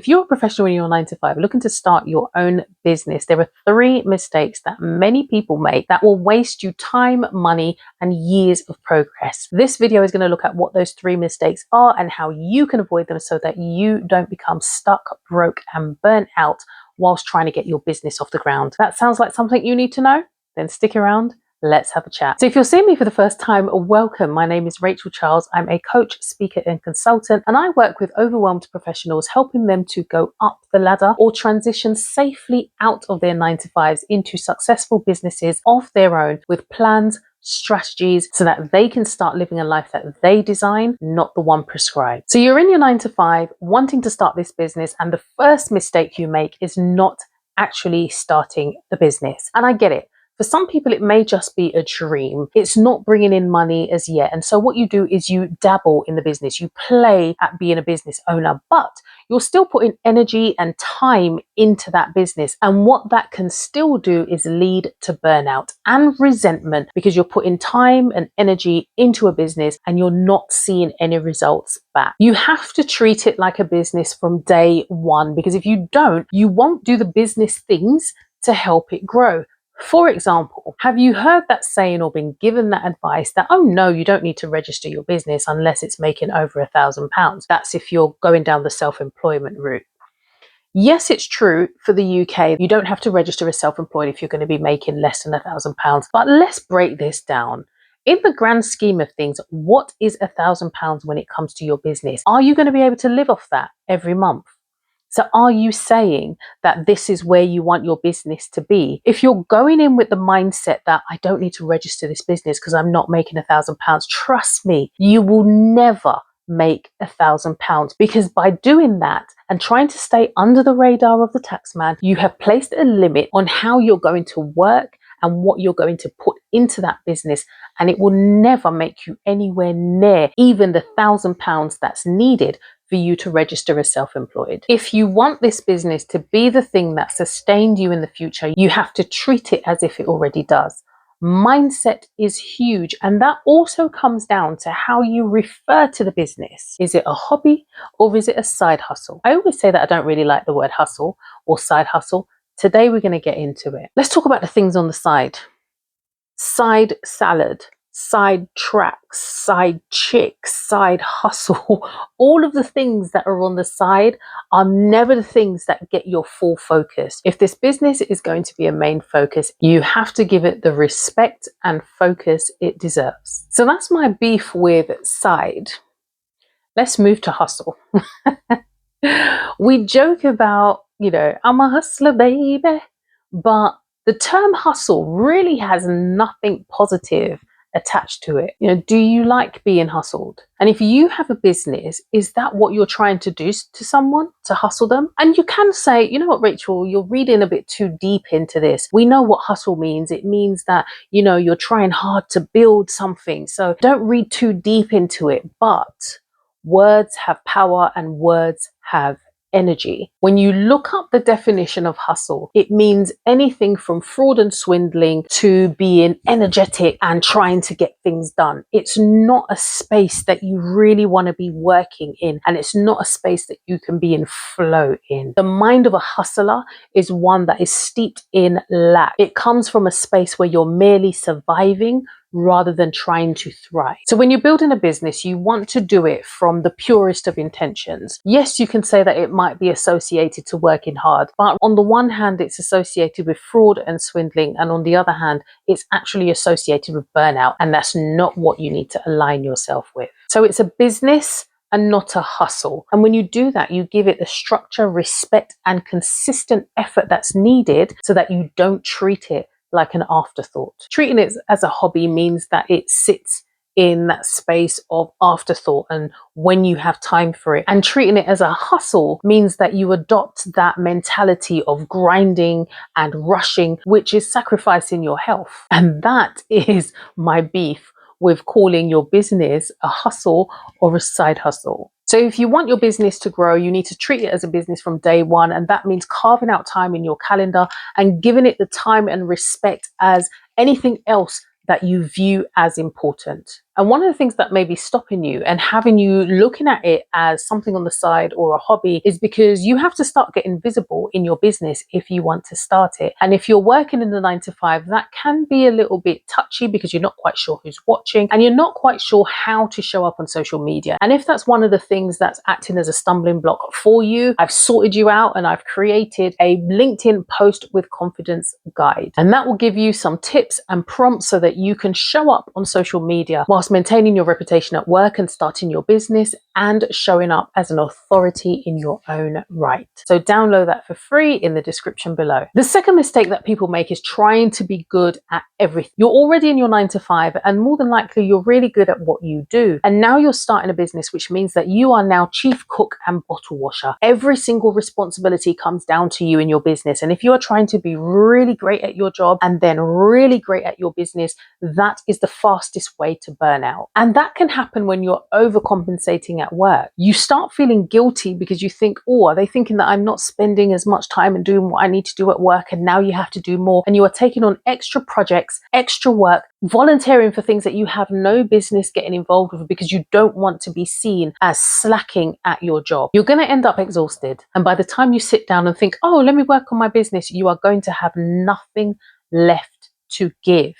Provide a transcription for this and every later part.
If you're a professional in your 9 to 5 looking to start your own business, there are 3 mistakes that many people make that will waste you time, money, and years of progress. This video is going to look at what those 3 mistakes are and how you can avoid them so that you don't become stuck, broke, and burnt out whilst trying to get your business off the ground. That sounds like something you need to know? Then stick around. Let's have a chat. So if you're seeing me for the first time, welcome. My name is Rachel Charles. I'm a coach, speaker, and consultant, and I work with overwhelmed professionals, helping them to go up the ladder or transition safely out of their 9 to 5s into successful businesses of their own with plans, strategies, so that they can start living a life that they design, not the one prescribed. So you're in your 9 to 5 wanting to start this business, and the first mistake you make is not actually starting the business. And I get it. For some people, it may just be a dream. It's not bringing in money as yet. And so what you do is you dabble in the business. You play at being a business owner, but you're still putting energy and time into that business. And what that can still do is lead to burnout and resentment, because you're putting time and energy into a business and you're not seeing any results back. You have to treat it like a business from day one, because if you don't, you won't do the business things to help it grow. For example, have you heard that saying or been given that advice that, oh no, you don't need to register your business unless it's making over £1,000? That's if you're going down the self-employment route. Yes, it's true for the UK. You don't have to register as self-employed if you're going to be making less than £1,000. But let's break this down. In the grand scheme of things, what is £1,000 when it comes to your business? Are you going to be able to live off that every month? So are you saying that this is where you want your business to be? If you're going in with the mindset that I don't need to register this business because I'm not making £1,000, trust me, you will never make £1,000, because by doing that and trying to stay under the radar of the taxman, you have placed a limit on how you're going to work and what you're going to put into that business, and it will never make you anywhere near even the £1,000 that's needed for you to register as self-employed. If you want this business to be the thing that sustained you in the future, you have to treat it as if it already does. Mindset is huge, and that also comes down to how you refer to the business. Is it a hobby or is it a side hustle? I always say that I don't really like the word hustle or side hustle. Today we're going to get into it. Let's talk about the things on the side. Side salad, side tracks, side chicks, side hustle. All of the things that are on the side are never the things that get your full focus. If this business is going to be a main focus, you have to give it the respect and focus it deserves. So that's my beef with side. Let's move to hustle. We joke about, I'm a hustler, baby, but the term hustle really has nothing positive attached to it. Do you like being hustled? And if you have a business, is that what you're trying to do to someone, to hustle them? And you can say, you know what, Rachel, you're reading a bit too deep into this. We know what hustle means. It means that, you're trying hard to build something. So don't read too deep into it. But words have power and words have energy. When you look up the definition of hustle, it means anything from fraud and swindling to being energetic and trying to get things done. It's not a space that you really want to be working in, and it's not a space that you can be in flow in. The mind of a hustler is one that is steeped in lack. It comes from a space where you're merely surviving rather than trying to thrive. So when you're building a business, you want to do it from the purest of intentions. Yes, you can say that it might be associated to working hard, but on the one hand, it's associated with fraud and swindling, and on the other hand, it's actually associated with burnout, and that's not what you need to align yourself with. So it's a business and not a hustle. And when you do that, you give it the structure, respect, and consistent effort that's needed so that you don't treat it like an afterthought. Treating it as a hobby means that it sits in that space of afterthought and when you have time for it. And treating it as a hustle means that you adopt that mentality of grinding and rushing, which is sacrificing your health. And that is my beef with calling your business a hustle or a side hustle. So if you want your business to grow, you need to treat it as a business from day one. And that means carving out time in your calendar and giving it the time and respect as anything else that you view as important. And one of the things that may be stopping you and having you looking at it as something on the side or a hobby is because you have to start getting visible in your business if you want to start it. And if you're working in the 9 to 5, that can be a little bit touchy because you're not quite sure who's watching and you're not quite sure how to show up on social media. And if that's one of the things that's acting as a stumbling block for you, I've sorted you out and I've created a LinkedIn post with confidence guide. And that will give you some tips and prompts so that you can show up on social media whilst maintaining your reputation at work and starting your business and showing up as an authority in your own right. So download that for free in the description below. The second mistake that people make is trying to be good at everything. You're already in your 9 to 5 and more than likely you're really good at what you do. And now you're starting a business, which means that you are now chief cook and bottle washer. Every single responsibility comes down to you in your business. And if you are trying to be really great at your job and then really great at your business, that is the fastest way to burn out. And that can happen when you're overcompensating at work. You start feeling guilty because you think, oh, are they thinking that I'm not spending as much time and doing what I need to do at work? And now you have to do more. And you are taking on extra projects, extra work, volunteering for things that you have no business getting involved with because you don't want to be seen as slacking at your job. You're going to end up exhausted. And by the time you sit down and think, oh, let me work on my business, you are going to have nothing left to give.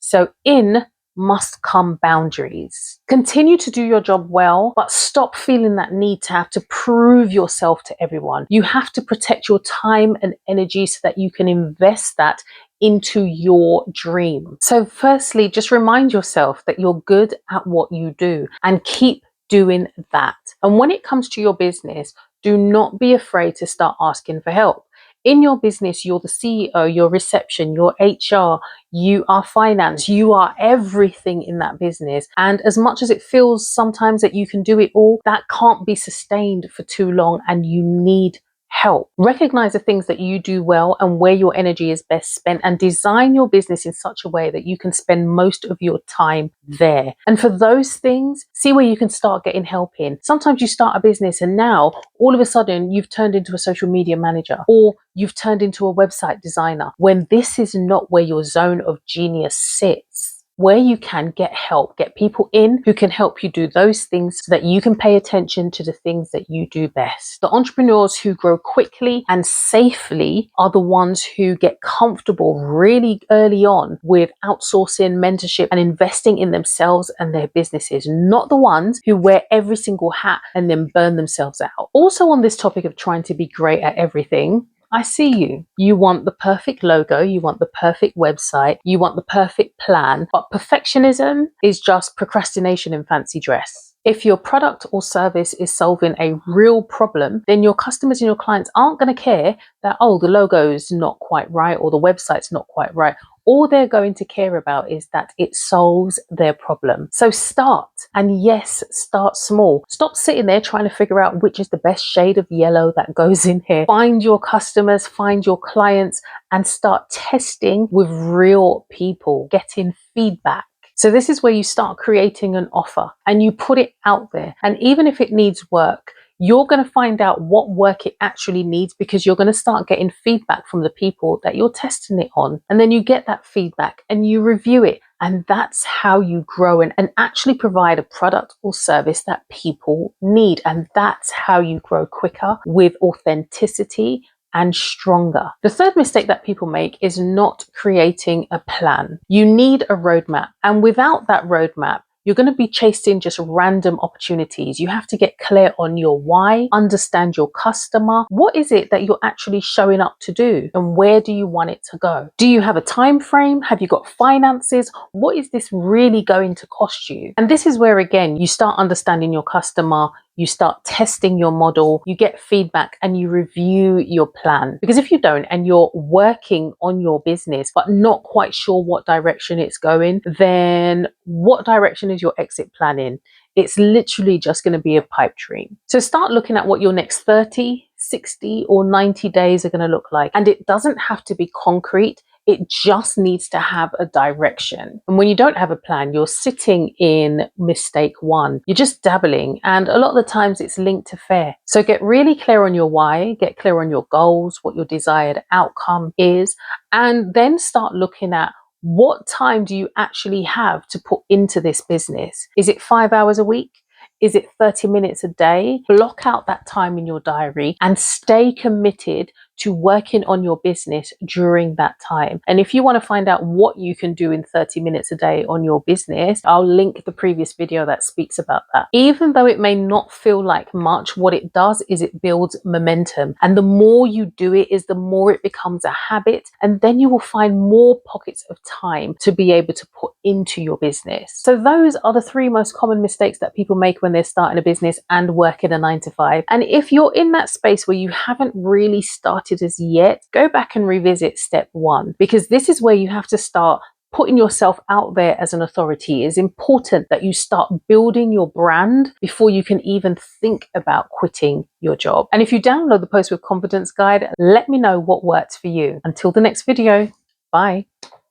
So in must come boundaries. Continue to do your job well, but stop feeling that need to have to prove yourself to everyone. You have to protect your time and energy so that you can invest that into your dream. So firstly, just remind yourself that you're good at what you do and keep doing that. And when it comes to your business, do not be afraid to start asking for help. In your business, you're the CEO, your reception, your HR, you are finance, you are everything in that business. And as much as it feels sometimes that you can do it all, that can't be sustained for too long and you need help. Recognize the things that you do well and where your energy is best spent and design your business in such a way that you can spend most of your time there. And for those things, see where you can start getting help in. Sometimes you start a business and now all of a sudden you've turned into a social media manager or you've turned into a website designer when this is not where your zone of genius sits. Where you can get help, get people in who can help you do those things so that you can pay attention to the things that you do best. The entrepreneurs who grow quickly and safely are the ones who get comfortable really early on with outsourcing, mentorship, and investing in themselves and their businesses, not the ones who wear every single hat and then burn themselves out. Also on this topic of trying to be great at everything, I see you. You want the perfect logo, you want the perfect website, you want the perfect plan, but perfectionism is just procrastination in fancy dress. If your product or service is solving a real problem, then your customers and your clients aren't going to care that, oh, the logo's not quite right or the website's not quite right. All they're going to care about is that it solves their problem. So start, and yes, start small. Stop sitting there trying to figure out which is the best shade of yellow that goes in here. Find your customers, find your clients, and start testing with real people, getting feedback. So this is where you start creating an offer and you put it out there. And even if it needs work, you're going to find out what work it actually needs because you're going to start getting feedback from the people that you're testing it on. And then you get that feedback and you review it. And that's how you grow and actually provide a product or service that people need. And that's how you grow quicker with authenticity and stronger. The third mistake that people make is not creating a plan. You need a roadmap. And without that roadmap, you're going to be chasing just random opportunities. You have to get clear on your why, understand your customer. What is it that you're actually showing up to do? And where do you want it to go? Do you have a time frame? Have you got finances? What is this really going to cost you? And this is where, again, you start understanding your customer. You start testing your model, you get feedback and you review your plan. Because if you don't and you're working on your business but not quite sure what direction it's going, then what direction is your exit plan in? It's literally just going to be a pipe dream. So start looking at what your next 30, 60 or 90 days are going to look like. And it doesn't have to be concrete. It just needs to have a direction. And when you don't have a plan, you're sitting in mistake one. You're just dabbling. And a lot of the times it's linked to fear. So get really clear on your why, get clear on your goals, what your desired outcome is, and then start looking at What time do you actually have to put into this business? Is it 5 hours a week? Is it 30 minutes a day? Block out that time in your diary and stay committed to working on your business during that time. And if you want to find out what you can do in 30 minutes a day on your business, I'll link the previous video that speaks about that. Even though it may not feel like much, what it does is it builds momentum. And the more you do it is the more it becomes a habit. And then you will find more pockets of time to be able to put into your business. So those are the 3 most common mistakes that people make when they're starting a business and working a 9 to 5. And if you're in that space where you haven't really started as yet, go back and revisit step 1, because this is where you have to start putting yourself out there as an authority. It's important that you start building your brand before you can even think about quitting your job. And if you download the Post with Confidence guide, let me know what works for you. Until the next video, bye.